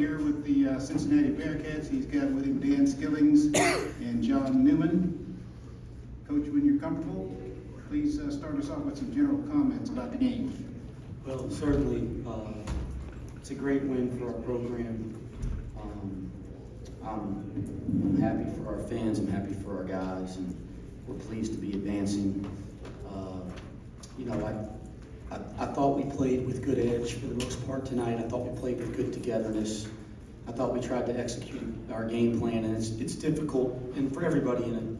here with the Cincinnati Bearcats. He's got with him Dan Skillings and John Newman. Coach, when you're comfortable, please start us off with some general comments about the game. Well, certainly, it's a great win for our program. I'm happy for our fans, I'm happy for our guys, and we're pleased to be advancing. I thought we played with good edge for the most part tonight. I thought we played with good togetherness. I thought we tried to execute our game plan, and it's difficult, and for everybody in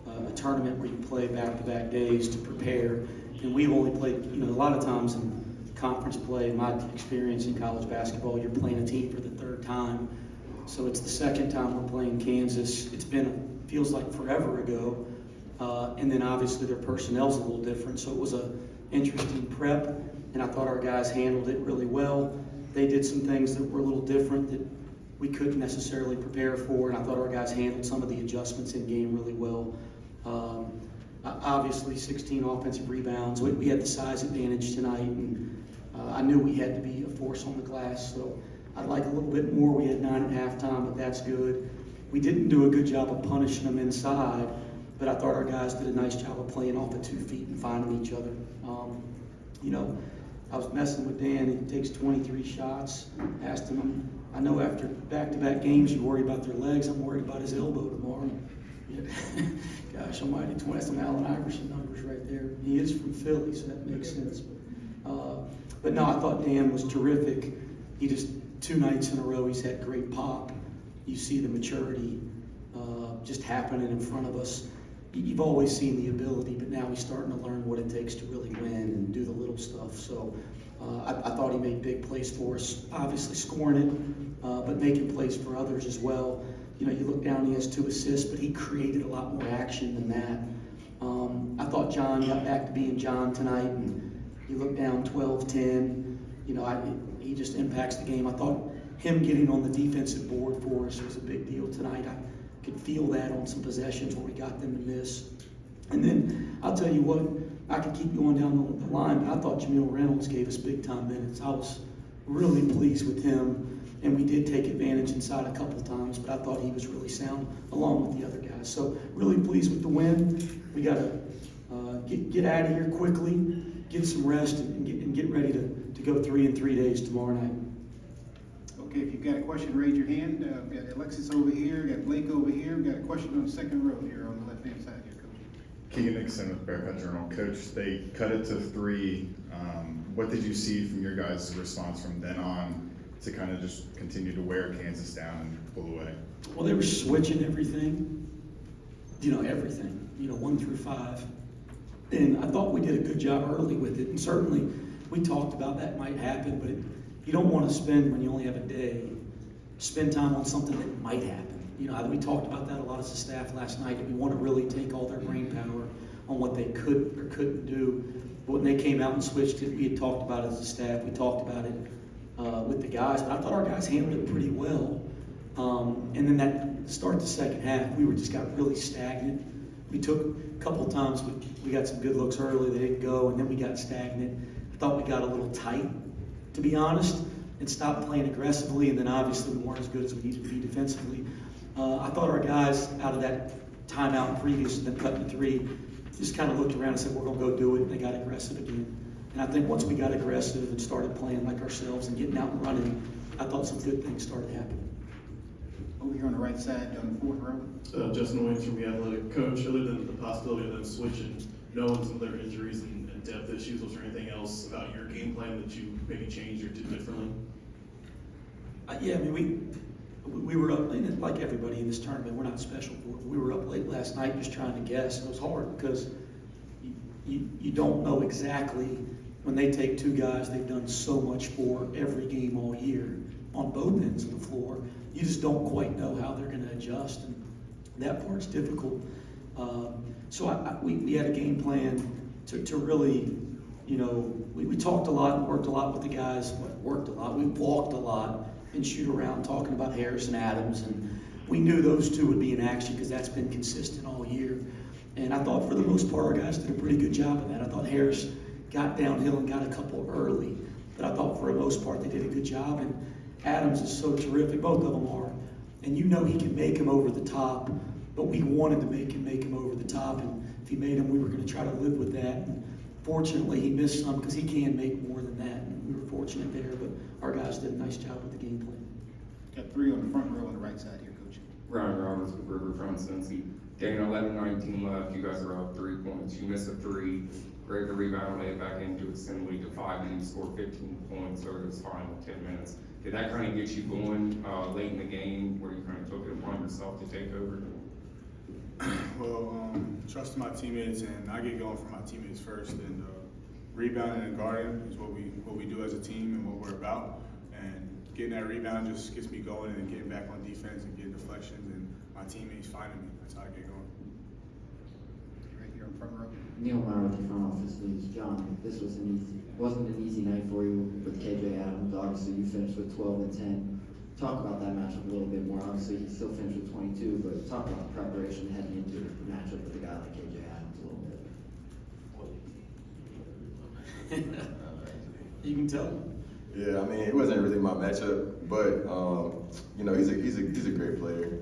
a tournament where you play back-to-back days to prepare, and we've only played, a lot of times in conference play, in my experience in college basketball, you're playing a team for the third time. So it's the second time we're playing Kansas. Feels like forever ago. And then obviously their personnel's a little different. So it was a interesting prep, and I thought our guys handled it really well. They did some things that were a little different that we couldn't necessarily prepare for, and I thought our guys handled some of the adjustments in game really well. Obviously 16 offensive rebounds. We had the size advantage tonight, and I knew we had to be a force on the glass, so I'd like a little bit more. We had 9 at halftime, but that's good. We didn't do a good job of punishing them inside, but I thought our guys did a nice job of playing off of 2 feet and finding each other. I was messing with Dan. He takes 23 shots. Asked him, I know after back-to-back games you worry about their legs. I'm worried about his elbow tomorrow. Yeah. Gosh almighty, that's some Allen Iverson numbers right there. He is from Philly, so that makes sense. But no, I thought Dan was terrific. He just, 2 nights in a row, he's had great pop. You see the maturity just happening in front of us. You've always seen the ability, but now he's starting to learn what it takes to really win and do the little stuff. So I thought he made big plays for us, obviously scoring it, but making plays for others as well. You look down, he has 2 assists, but he created a lot more action than that. I thought John got back to being John tonight, and you look down 12-10. He just impacts the game. I thought him getting on the defensive board for us was a big deal tonight. I could feel that on some possessions where we got them to miss. And then I'll tell you what, I could keep going down the line, but I thought Jamil Reynolds gave us big time minutes. I was really pleased with him, and we did take advantage inside a couple times, but I thought he was really sound along with the other guys. So really pleased with the win. We got to get out of here quickly, get some rest, and get ready to go 3 in 3 days tomorrow night. Okay, if you've got a question, raise your hand. We've got Alexis over here, got Blake over here. We've got a question on the second row here on the left-hand side here, Coach. Keegan Nixon with Bearcat Journal. Coach, they cut it to 3. What did you see from your guys' response from then on to kind of just continue to wear Kansas down and pull away? Well, they were switching everything, everything, 1 through 5. And I thought we did a good job early with it. And certainly we talked about that might happen, but you don't want to spend, when you only have a day, spend time on something that might happen. We talked about that a lot as a staff last night, and we want to really take all their brain power on what they could or couldn't do. But when they came out and switched it, we had talked about it as a staff. We talked about it with the guys, but I thought our guys handled it pretty well. And then that start the second half, we just got really stagnant. We took a couple times, we got some good looks early, they didn't go, and then we got stagnant. I thought we got a little tight, to be honest, and stopped playing aggressively, and then obviously we weren't as good as we needed to be defensively. I thought our guys, out of that timeout previous to them cutting the 3, just kind of looked around and said, we're going to go do it, and they got aggressive again. And I think once we got aggressive and started playing like ourselves and getting out and running, I thought some good things started happening. Over here on the right side, on the 4th row. Justin Williams from The Athletic. Coach, other than the possibility of them switching, knowing some of their injuries and depth issues, was there anything else about your game plan that you maybe changed or did differently? Yeah, I mean, we were up, like everybody in this tournament, we're not special for it. We were up late last night just trying to guess. It was hard because you don't know exactly. When they take 2 guys they've done so much for every game all year on both ends of the floor, you just don't quite know how they're going to adjust, and that part's difficult. So we had a game plan to really, we talked a lot and worked a lot with the guys. Worked a lot. We walked a lot and shoot around talking about Harris and Adams, and we knew those 2 would be in action because that's been consistent all year. And I thought for the most part our guys did a pretty good job of that. I thought Harris got downhill and got a couple early, but I thought for the most part they did a good job. And Adams is so terrific, both of them are. And you know he can make him over the top, but we wanted to make him over the top. And if he made him, we were going to try to live with that. And fortunately, he missed some because he can make more than that. And we were fortunate there, but our guys did a nice job with the game plan. Got 3 on the front row on the right side here, Coach. Ryan Roberts with River from Cincy. Game 11-19 left. You guys are up 3 points. You missed a 3. Great to rebound, lay it back into extend the lead to 5, and you scored 15 points over this final 10 minutes. Did that kind of get you going late in the game, where you kind of took it upon yourself to take over? Well, trusting my teammates, and I get going for my teammates first. And rebounding and guarding is what we do as a team and what we're about. And getting that rebound just gets me going, and then getting back on defense and getting deflections, and my teammates finding me. That's how I get going. Right here in front row. Newman with the front office news. John, this wasn't an easy night for you with KJ Adams. Obviously, you finished with 12 and 10. Talk about that matchup a little bit more. Obviously, he still finished with 22, but talk about the preparation heading into the matchup with a guy like KJ Adams a little bit. You can tell. Yeah, I mean, it wasn't really my matchup, but you know, he's a great player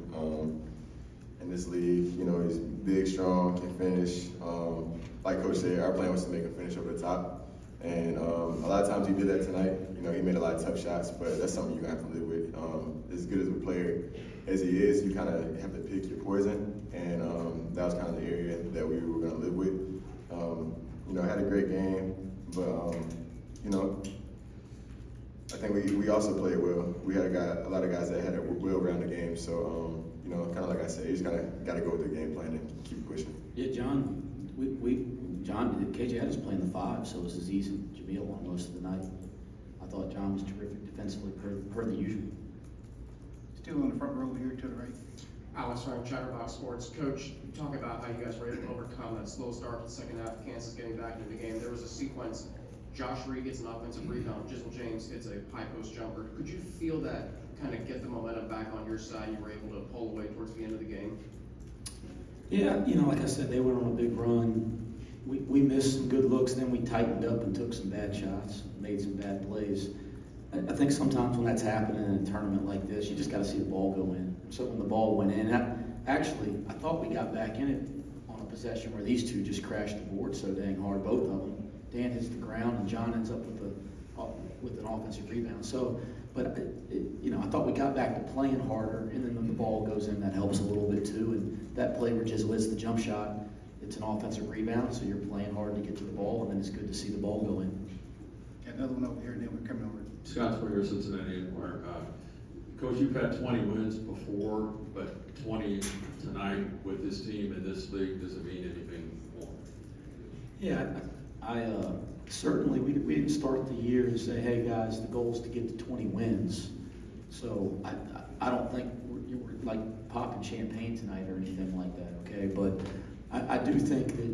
in this league. You know, he's big, strong, can finish. Like Coach said, our plan was to make him finish over the top, and a lot of times he did that tonight. You know, he made a lot of tough shots, but that's something you're gonna have to live with. As good as a player as he is, you kind of have to pick your poison, and that was kind of the area that we were gonna live with. You know, had a great game, but you know, I think we also played well. We had a lot of guys that had a well-rounded game. So, you know, kind of like I said, you just gotta go with the game plan and keep pushing. Yeah, John, KJ Adams playing the 5, so it was Aziz and Jamil on most of the night. I thought John was terrific defensively, per the usual. Still on the front row here to the right. Alex from Chatterbox Sports. Coach, you talk about how you guys were able to overcome that slow start to the second half, Kansas getting back into the game. There was a sequence, Josh Reed gets an offensive rebound, Jizzle James hits a high post jumper. Could you feel that kind of get the momentum back on your side? You were able to pull away towards the end of the game? Yeah, you know, like I said, they went on a big run. We missed some good looks, then we tightened up and took some bad shots, made some bad plays. I think sometimes when that's happening in a tournament like this, you just got to see the ball go in. So when the ball went in, actually, I thought we got back in it on a possession where these two just crashed the board so dang hard, both of them. Dan hits the ground and John ends up with an offensive rebound. So, but you know, I thought we got back to playing harder, and then when the ball goes in, that helps a little bit too. And that play where Jizzle hits the jump shot, it's an offensive rebound, so you're playing hard to get to the ball, and then it's good to see the ball go in. Got another one over here, and then we're coming over. Scott Springer, Cincinnati Enquirer. Coach, you've had 20 wins before, but 20 tonight with this team in this league, does it mean anything more? Yeah, I certainly, we didn't start the year and say, hey guys, the goal is to get to 20 wins. So I don't think we're like popping champagne tonight or anything like that, okay? But I do think that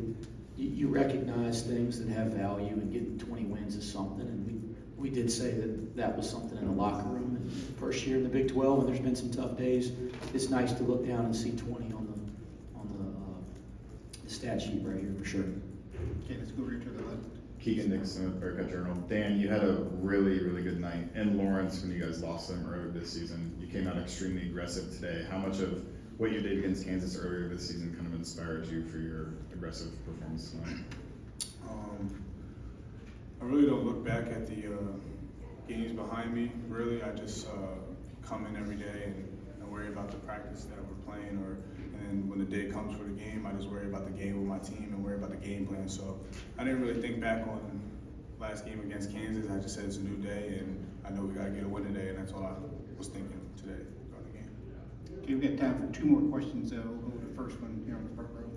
you recognize things that have value, and getting 20 wins is something. And we did say that was something in the locker room. And first year in the Big 12, and there's been some tough days. It's nice to look down and see 20 on the stat sheet right here for sure. Okay, let's go over here to the left. Keegan Nixon with Bearcat Journal. Dan, you had a really, really good night. And Lawrence, when you guys lost them earlier this season, you came out extremely aggressive today. How much of what you did against Kansas earlier this season kind of inspired you for your aggressive performance tonight? I really don't look back at the games behind me. Really, I just come in every day and worry about the practice that we're playing, and then when the day comes for the game, I just worry about the game with my team and worry about the game plan. So I didn't really think back on last game against Kansas. I just said it's a new day, and I know we got to get a win today, and that's all I was thinking today about the game. Okay, we've got time for 2 more questions. We'll go to the first one here on the front row.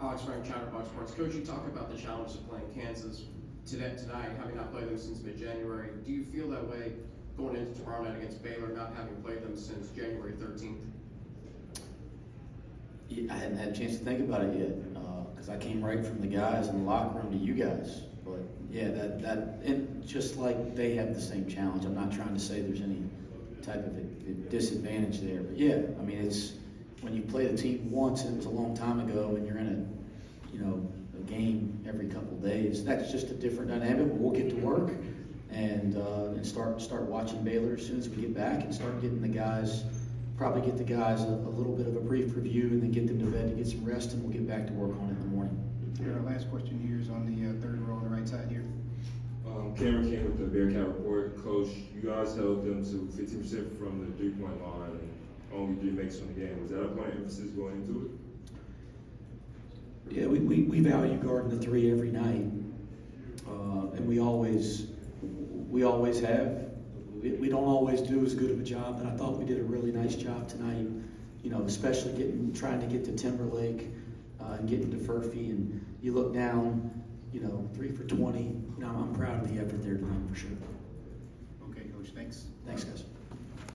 Alex from Chatterbox Sports. Coach, you talk about the challenges of playing Kansas tonight, having not played them since mid-January. Do you feel that way going into tomorrow night against Baylor, not having played them since January 13th? I hadn't had a chance to think about it yet, because I came right from the guys in the locker room to you guys. But yeah, and just like they have the same challenge. I'm not trying to say there's any type of a disadvantage there, but yeah, I mean, it's when you play the team once, and it was a long time ago, and you're in a game every couple of days. That's just a different dynamic. We'll get to work, and start watching Baylor as soon as we get back and start getting the guys, probably get the guys a little bit of a brief review and then get them to bed to get some rest, and we'll get back to work on it in the morning. Here, our last question here is on the third row on the right side here. Cameron came with the Bearcat report. Coach, you guys held them to 15% from the three-point line and only 3 makes from the game. Was that a point of emphasis going into it? Yeah, we value guarding the 3 every night, and we always have. We don't always do as good of a job, but I thought we did a really nice job tonight. You know, especially trying to get to Timberlake and getting to Furphy, and you look down, you know, 3 for 20. You know, I'm proud of the effort there tonight for sure. Okay, Coach, thanks. Thanks, guys.